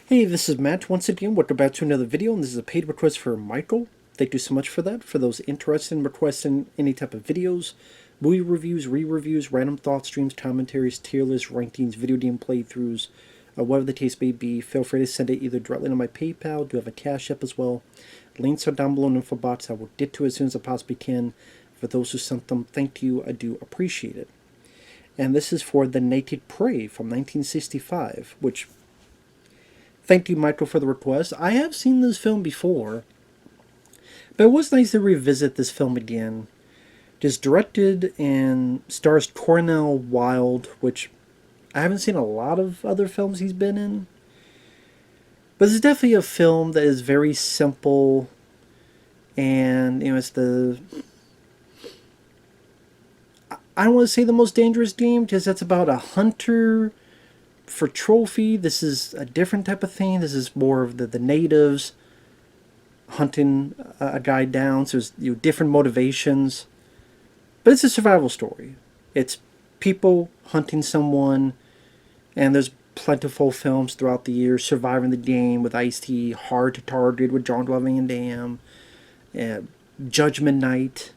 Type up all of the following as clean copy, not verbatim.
Hey, this is Matt once again. Welcome back to another video, and this is a paid request for Michael. Thank you so much for that. For those interested in requesting any type of videos, movie reviews, re-reviews, random thought streams, commentaries, tier lists, rankings, video game playthroughs, whatever the case may be, feel free to send it either directly to my PayPal. Do have a CashApp as well. Links are down below in the info box. I will get to it as soon as I possibly can. For those who sent them, thank you. I do appreciate it. And this is for The Naked Prey from 1965, which... Thank you, Michael, for the request. I have seen this film before, but it was nice to revisit this film again. Just directed and stars Cornel Wilde, which I haven't seen a lot of other films he's been in. But this is definitely a film that is very simple, and it's the... I don't want to say the most dangerous game, because that's about a hunter for trophy. This is a different type of thing. This is more of the natives hunting a guy down. So there's different motivations, but it's a survival story. It's people hunting someone, and there's plentiful films throughout the years. Surviving the Game with Ice-T, Hard to Target with Jean-Claude Van Damme, Judgment Night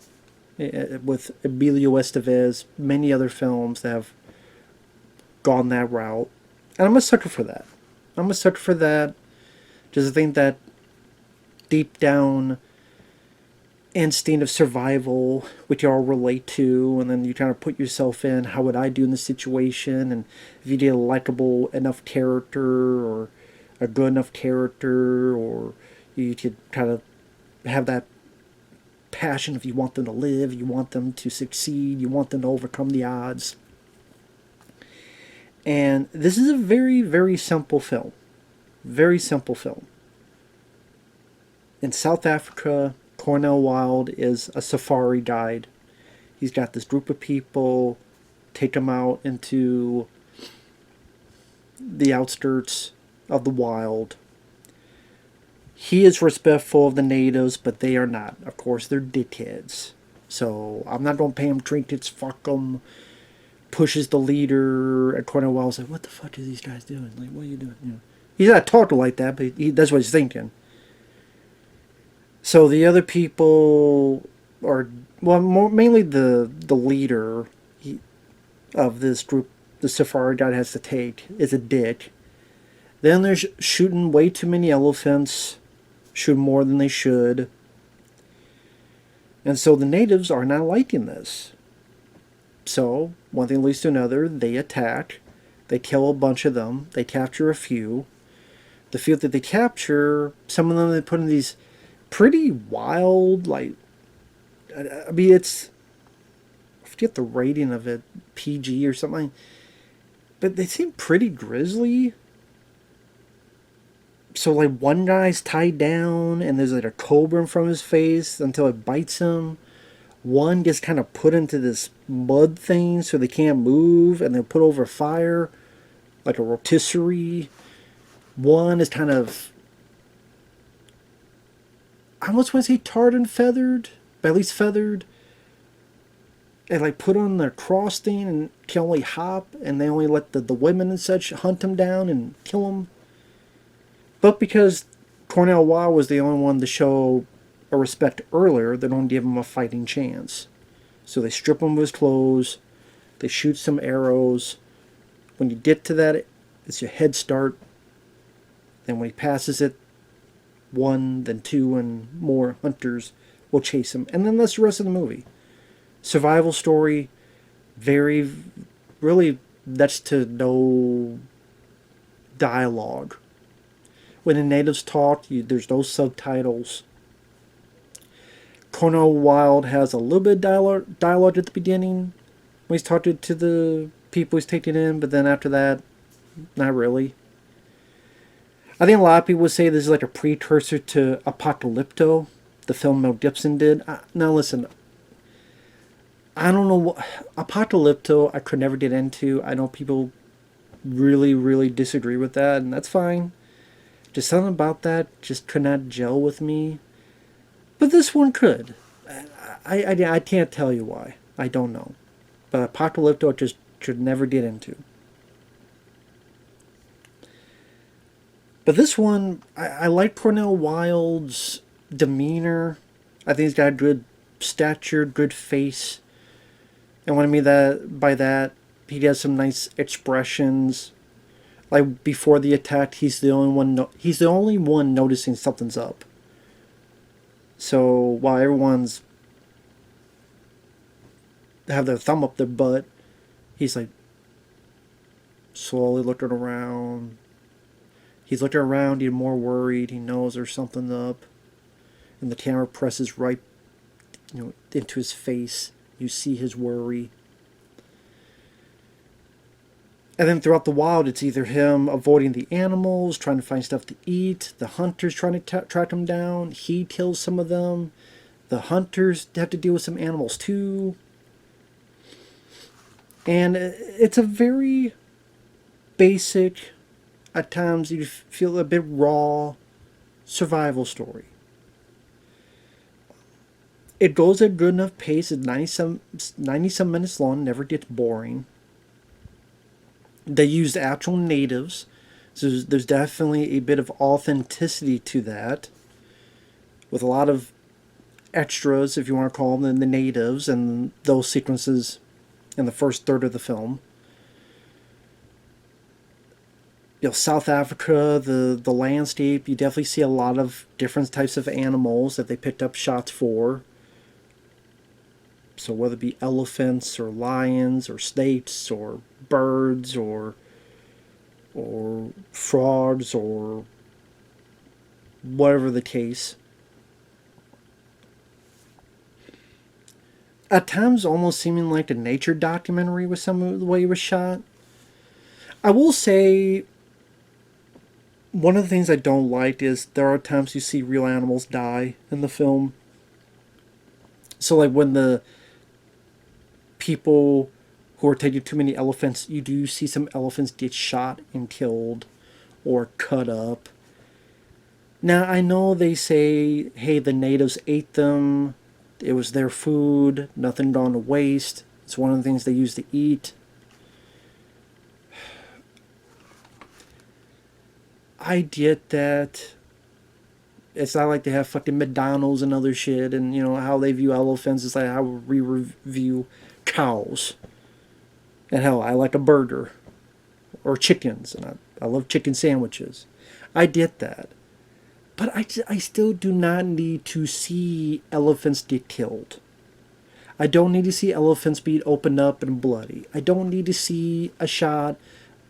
with Emilio Estevez, many other films that have gone that route. And I'm a sucker for that. I'm a sucker for that. Just think that deep down instinct of survival, which you all relate to, and then you kind of put yourself in, how would I do in this situation? And if you did a likable enough character, or a good enough character, or you could kind of have that passion if you want them to live, you want them to succeed, you want them to overcome the odds. And this is a very, very simple film. Very simple film. In South Africa, Cornel Wilde is a safari guide. He's got this group of people, take them out into the outskirts of the wild. He is respectful of the natives, but they are not. Of course, they're dickheads. So I'm not going to pay them trinkets, fuck them. Pushes the leader, and Cornel Wilde's like, what the fuck are these guys doing? Like, what are you doing? He's not talking like that, but that's what he's thinking. So the other people are, well, mainly the leader of this group, the safari guide has to take, is a dick. Then they're shooting way too many elephants, shoot more than they should. And so the natives are not liking this. So, one thing leads to another, they attack, they kill a bunch of them, they capture a few. The few that they capture, some of them they put in these pretty wild, like, I mean, it's, I forget the rating of it, PG or something, but they seem pretty grisly. So, like, one guy's tied down, and there's like a cobra in front of his face until it bites him. One gets kind of put into this mud thing so they can't move, and they're put over fire like a rotisserie. One is kind of, I almost want to say tarred and feathered, but at least feathered, and like put on their cross thing and can only hop, and they only let the women and such hunt them down and kill them. But because Cornel Wilde was the only one to show a respect earlier, they don't give him a fighting chance. So they strip him of his clothes, they shoot some arrows. When you get to that, it's your head start. And when he passes it, one, then two, and more hunters will chase him. And then that's the rest of the movie. Survival story, very, really, that's to no dialogue. When the natives talk, there's no subtitles. Cornel Wilde has a little bit of dialogue at the beginning when he's talking to the people he's taking in, but then after that, not really. I think a lot of people would say this is like a precursor to Apocalypto, the film Mel Gibson did. Now listen, I don't know what... Apocalypto I could never get into. I know people really, really disagree with that, and that's fine. Just something about that just could not gel with me. But this one could. I can't tell you why. I don't know. But Apocalypto just could never get into. But this one, I like Cornel Wilde's demeanor. I think he's got a good stature, good face. And what I mean that by that, he has some nice expressions. Like before the attack, he's the only one. He's the only one noticing something's up. So while everyone's have their thumb up their butt, he's like slowly looking around. He's looking around, he's more worried, he knows there's something up. And the camera presses right, into his face. You see his worry. And then throughout the wild, it's either him avoiding the animals, trying to find stuff to eat, the hunters trying to track him down, he kills some of them, the hunters have to deal with some animals too. And it's a very basic, at times you feel a bit raw, survival story. It goes at a good enough pace. It's 90 some minutes long, never gets boring. They used actual natives, so there's definitely a bit of authenticity to that, with a lot of extras, if you want to call them, the natives, and those sequences in the first third of the film. South Africa, the landscape, you definitely see a lot of different types of animals that they picked up shots for. So whether it be elephants or lions or snakes or birds or frogs or whatever the case. At times almost seeming like a nature documentary with some of the way it was shot. I will say one of the things I don't like is there are times you see real animals die in the film. So like when the people who are taking too many elephants, you do see some elephants get shot and killed or cut up. Now I know they say, hey, the natives ate them, it was their food, nothing gone to waste, it's one of the things they used to eat. I get that. It's not like they have fucking McDonald's and other shit, and how they view elephants is like how we review cows. And hell, I like a burger or chickens, and I love chicken sandwiches. I get that, but I still do not need to see elephants get killed. I don't need to see elephants being opened up and bloody. I don't need to see a shot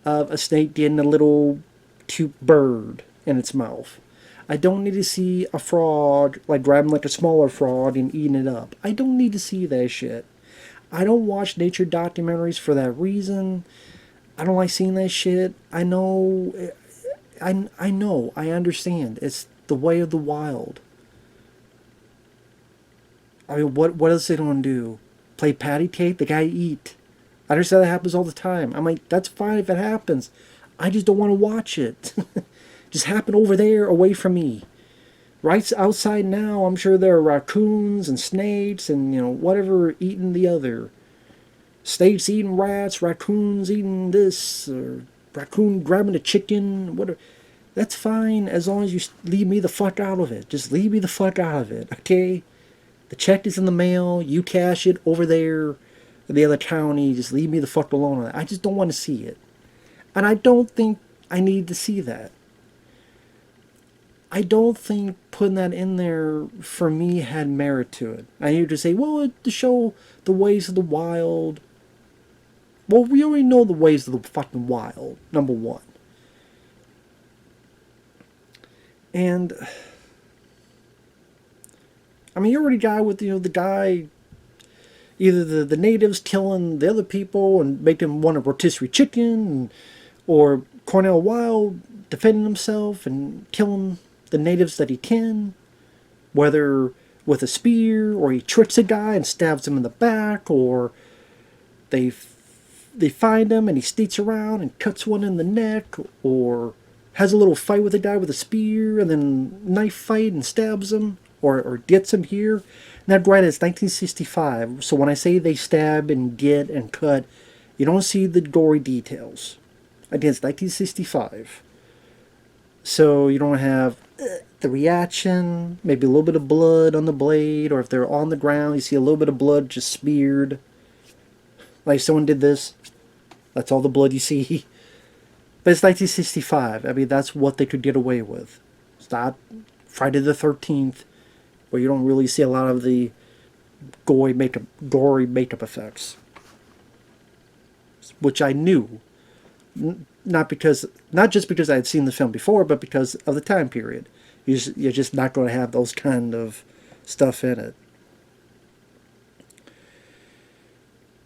of a snake getting a little cute bird in its mouth. I don't need to see a frog like grabbing like a smaller frog and eating it up. I don't need to see that shit. I don't watch nature documentaries for that reason. I don't like seeing that shit. I know, I understand. It's the way of the wild. I mean, what else they don't do? Play patty cake? The guy eat. I understand that happens all the time. I'm like, that's fine if it happens. I just don't want to watch it. Just happen over there, away from me. Right outside now, I'm sure there are raccoons and snakes and, whatever eating the other. Snakes eating rats, raccoons eating this, or raccoon grabbing a chicken, whatever. That's fine as long as you leave me the fuck out of it. Just leave me the fuck out of it, okay? The check is in the mail, you cash it over there in the other county, just leave me the fuck alone. I just don't want to see it. And I don't think I need to see that. I don't think putting that in there for me had merit to it. I need to say, well, to show the ways of the wild. Well, we already know the ways of the fucking wild, number one. And I mean, you already got with the guy, either the natives killing the other people and making them want a rotisserie chicken, or Cornel Wilde defending himself and killing the natives that he can, whether with a spear, or he tricks a guy and stabs him in the back, or they find him and he sneaks around and cuts one in the neck, or has a little fight with a guy with a spear and then knife fight and stabs him, or gets him here. Now granted, it's 1965, so when I say they stab and get and cut, you don't see the gory details. Again, it's 1965. So you don't have the reaction, maybe a little bit of blood on the blade, or if they're on the ground, you see a little bit of blood just smeared. Like someone did this. That's all the blood you see. But it's 1965. I mean, that's what they could get away with. It's not Friday the 13th, where you don't really see a lot of the gory makeup effects. Which I knew. Not just because I had seen the film before, but because of the time period. You're just not going to have those kind of stuff in it.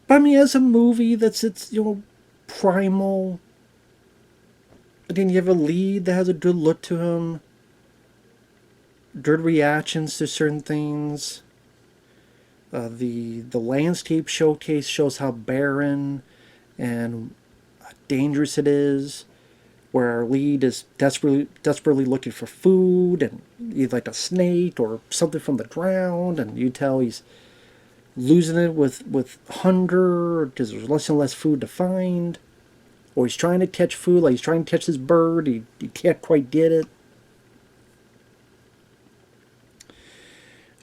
But I mean, as a movie that's primal. Again, you have a lead that has a good look to him, good reactions to certain things. The landscape showcase shows how barren and dangerous it is, where our lead is desperately looking for food, and he's like a snake or something from the ground, and you tell he's losing it with hunger because there's less and less food to find. Or he's trying to catch food, like he's trying to catch this bird, he can't quite get it.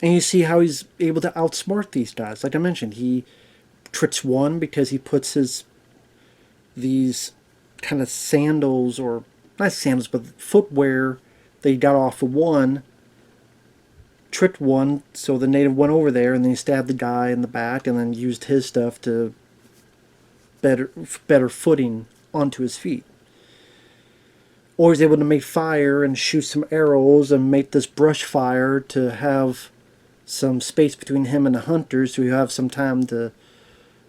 And you see how he's able to outsmart these guys. Like I mentioned, he tricks one because he puts these kind of sandals, or not sandals, but footwear that he got off of one, tricked one, so the native went over there, and then he stabbed the guy in the back, and then used his stuff to better footing onto his feet. Or he's able to make fire and shoot some arrows and make this brush fire to have some space between him and the hunters, so you have some time to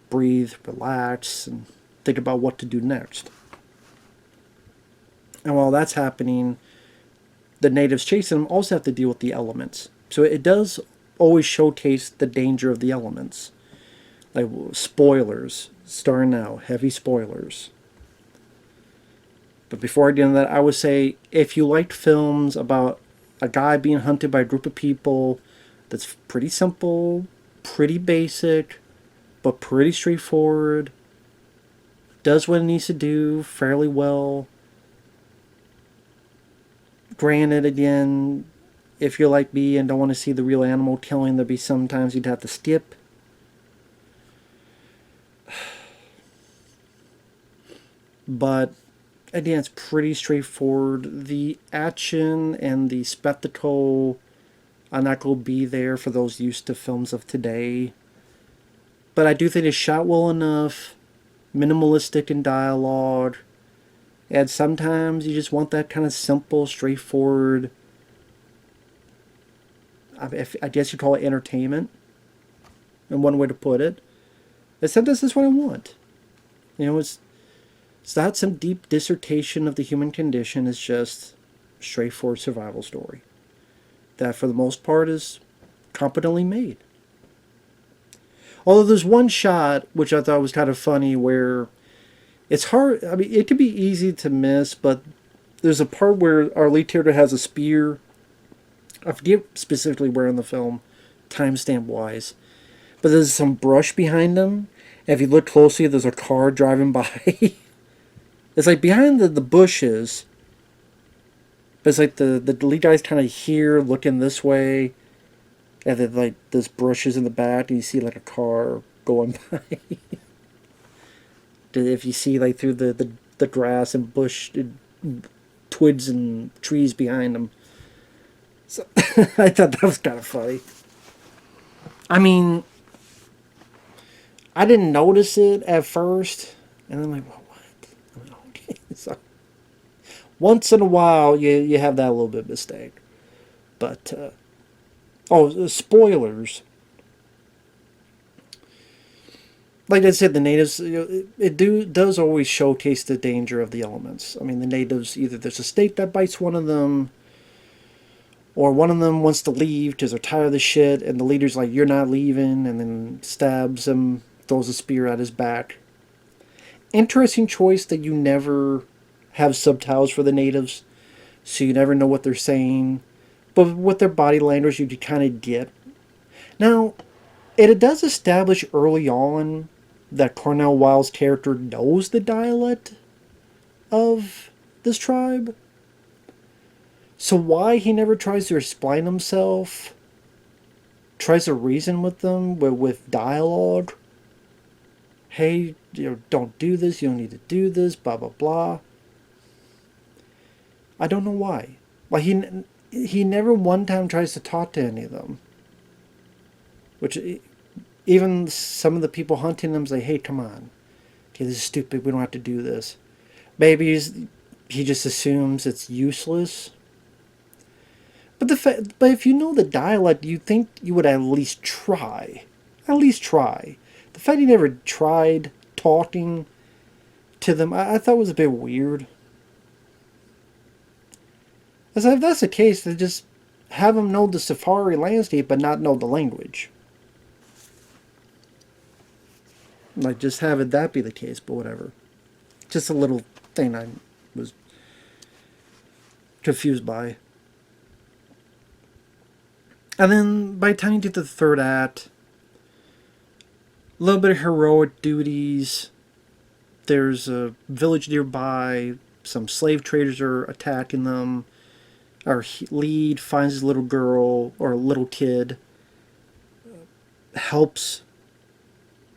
breathe, relax, and think about what to do next. And while that's happening, the natives chasing him also have to deal with the elements. So it does always showcase the danger of the elements. Like, spoilers, starting now, heavy spoilers. But before I get into that, I would say, if you like films about a guy being hunted by a group of people, that's pretty simple, pretty basic, but pretty straightforward, does what it needs to do fairly well. Granted, again, if you're like me and don't want to see the real animal killing, there'll be sometimes you'd have to skip. But again, it's pretty straightforward. The action and the spectacle are not going to be there for those used to films of today. But I do think it's shot well enough, minimalistic in dialogue, and sometimes you just want that kind of simple, straightforward, I guess you'd call it entertainment, in one way to put it. And sometimes that's what I want. It's not some deep dissertation of the human condition. It's just a straightforward survival story that, for the most part, is competently made. Although there's one shot which I thought was kind of funny, where it's hard. I mean, it could be easy to miss, but there's a part where our lead character has a spear. I forget specifically where in the film, timestamp wise, but there's some brush behind him. And if you look closely, there's a car driving by. It's like behind the bushes, but it's like the lead guy's kind of here looking this way, and then like there's bushes in the back, and you see like a car going by. If you see like through the grass and bush, twigs and trees behind them. So I thought that was kind of funny. I mean, I didn't notice it at first, and I'm like, well, what? Okay. So once in a while, you have that little bit of mistake. But spoilers. Like I said, the natives, does always showcase the danger of the elements. I mean, the natives, either there's a snake that bites one of them, or one of them wants to leave because they're tired of the shit, and the leader's like, you're not leaving, and then stabs him, throws a spear at his back. Interesting choice that you never have subtitles for the natives, so you never know what they're saying. But with their body language, you can kind of get. Now, it does establish early on that Cornel Wilde's character knows the dialect of this tribe. So why he never tries to explain himself, tries to reason with them with dialogue. Hey, don't do this. You don't need to do this. Blah blah blah. I don't know why. Like he never one time tries to talk to any of them. Which even some of the people hunting them say, "Hey, come on. Okay, this is stupid. We don't have to do this." Maybe he just assumes it's useless. But if you know the dialect, you think you would at least try. At least try. The fact he never tried talking to them, I thought was a bit weird. As if that's the case, then just have them know the safari landscape but not know the language. Like, just have it that be the case, but whatever. Just a little thing I was confused by. And then by the time you get to the third act, a little bit of heroic duties. There's a village nearby. Some slave traders are attacking them. Our lead finds his little girl or a little kid. Helps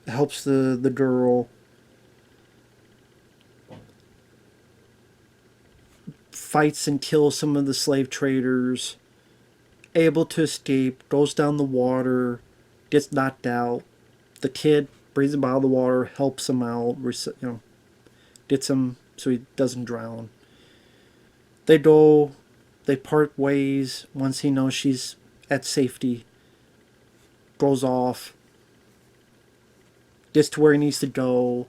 the girl. Fights and kills some of the slave traders. Able to escape. Goes down the water. Gets knocked out. The kid brings him out of the water. Helps him out. Gets him so he doesn't drown. They go. They part ways once he knows she's at safety. Goes off. Gets to where he needs to go.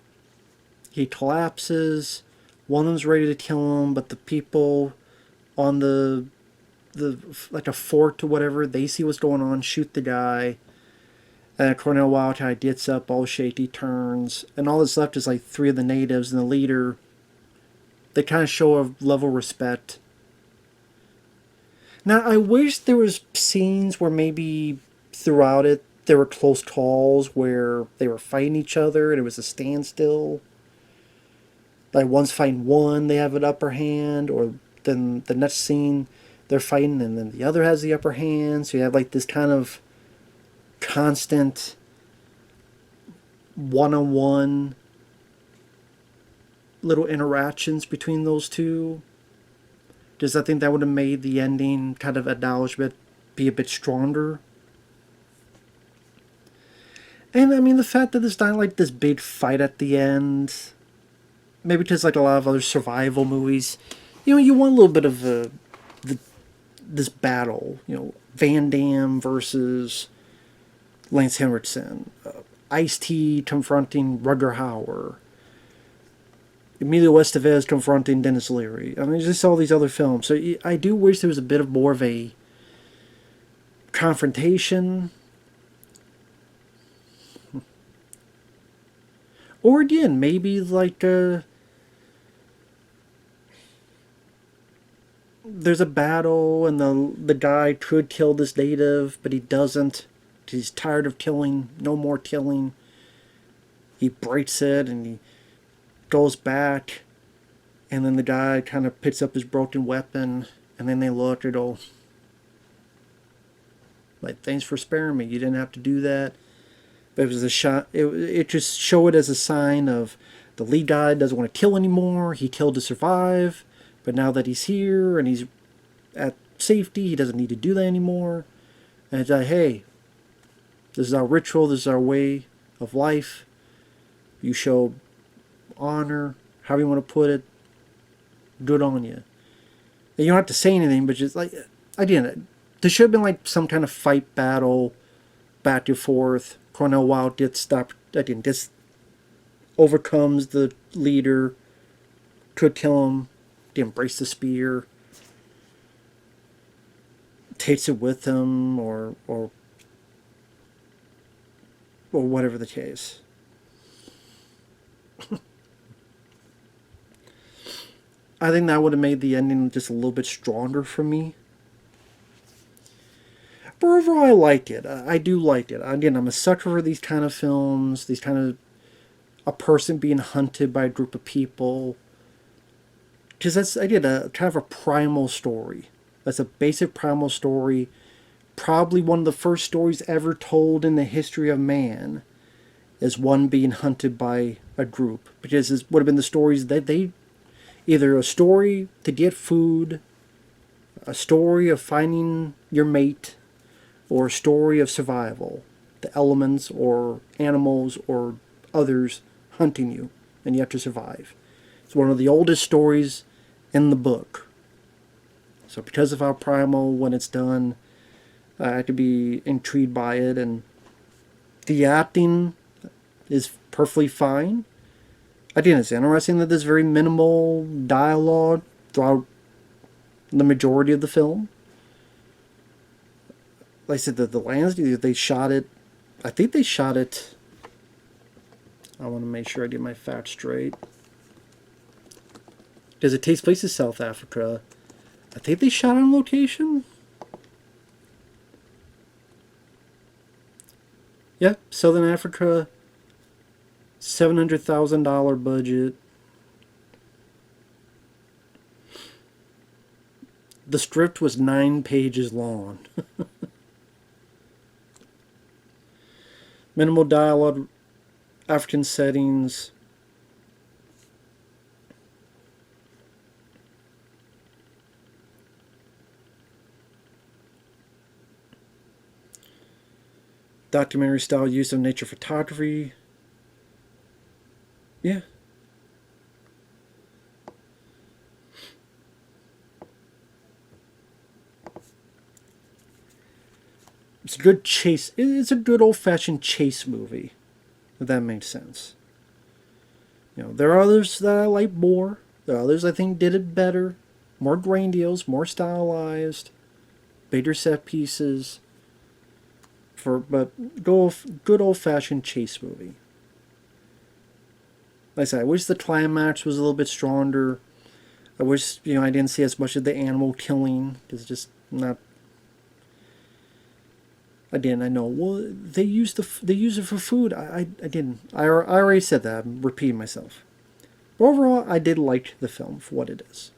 He collapses. One of them's ready to kill him, but the people on the like a fort or whatever, they see what's going on, shoot the guy. And Cornel Wilde gets up, all shaky, turns, and all that's left is like three of the natives and the leader. They kind of show a level of respect. Now, I wish there was scenes where maybe throughout it there were close calls where they were fighting each other and it was a standstill. Like one's fighting one, they have an upper hand, or then the next scene they're fighting and then the other has the upper hand. So you have like this kind of constant one-on-one little interactions between those two. Because I think that would have made the ending kind of acknowledgement be a bit stronger. And I mean, the fact that it's not like this big fight at the end, maybe because like a lot of other survival movies, you want a little bit of this battle. Van Damme versus Lance Henriksen, Ice-T confronting Rutger Hauer, Emilio Estevez confronting Dennis Leary. I mean, just all these other films. So I do wish there was a bit of more of a confrontation. Or again, maybe like there's a battle and the guy could kill this native, but he doesn't. He's tired of killing. No more killing. He breaks it and he goes back, and then the guy kind of picks up his broken weapon, and then they look and go, like, thanks for sparing me. You didn't have to do that. But it was a shot. It just showed it as a sign of the lead guy doesn't want to kill anymore. He killed to survive, but now that he's here and he's at safety, he doesn't need to do that anymore. And it's like, hey, this is our ritual. This is our way of life. You show honor, however you want to put it. Good on you. And you don't have to say anything, but just like, again, there should have been like some kind of fight battle, back and forth. Cornel Wilde gets stopped. Again, just overcomes the leader. Could kill him. They embrace the spear. Takes it with him, or whatever the case. I think that would have made the ending just a little bit stronger for me. But overall, I like it. I do like it. Again, I'm a sucker for these kind of films. These kind of a person being hunted by a group of people. Because that's, again, a kind of a primal story. That's a basic primal story. Probably one of the first stories ever told in the history of man is one being hunted by a group. Because it would have been the stories that they, either a story to get food, a story of finding your mate, or a story of survival. The elements or animals or others hunting you, and you have to survive. It's one of the oldest stories in the book. So because of how primal when it's done, I had to be intrigued by it, and the acting is perfectly fine. I think it's interesting that there's very minimal dialogue throughout the majority of the film. Like I said, the landscape, they shot it, I think they shot it, I want to make sure I get my facts straight, because it takes place in South Africa. I think they shot on location. Yep, Southern Africa, $700,000 budget. The script was 9 pages long. Minimal dialogue, African settings. Documentary style use of nature photography. Yeah. It's a good chase. It's a good old-fashioned chase movie, if that makes sense. You know, there are others that I like more. There are others I think did it better, more grandiose, more stylized, bigger set pieces. But good old-fashioned chase movie. Like I said, I wish the climax was a little bit stronger. I wish, I didn't see as much of the animal killing. It's just not. Again, I know. Well, they use it for food. I didn't. I already said that. I'm repeating myself. But overall, I did like the film for what it is.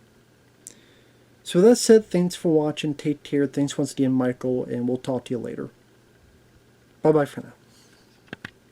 So with that said, thanks for watching. Take care. Thanks once again, Michael, and we'll talk to you later. Bye-bye for now.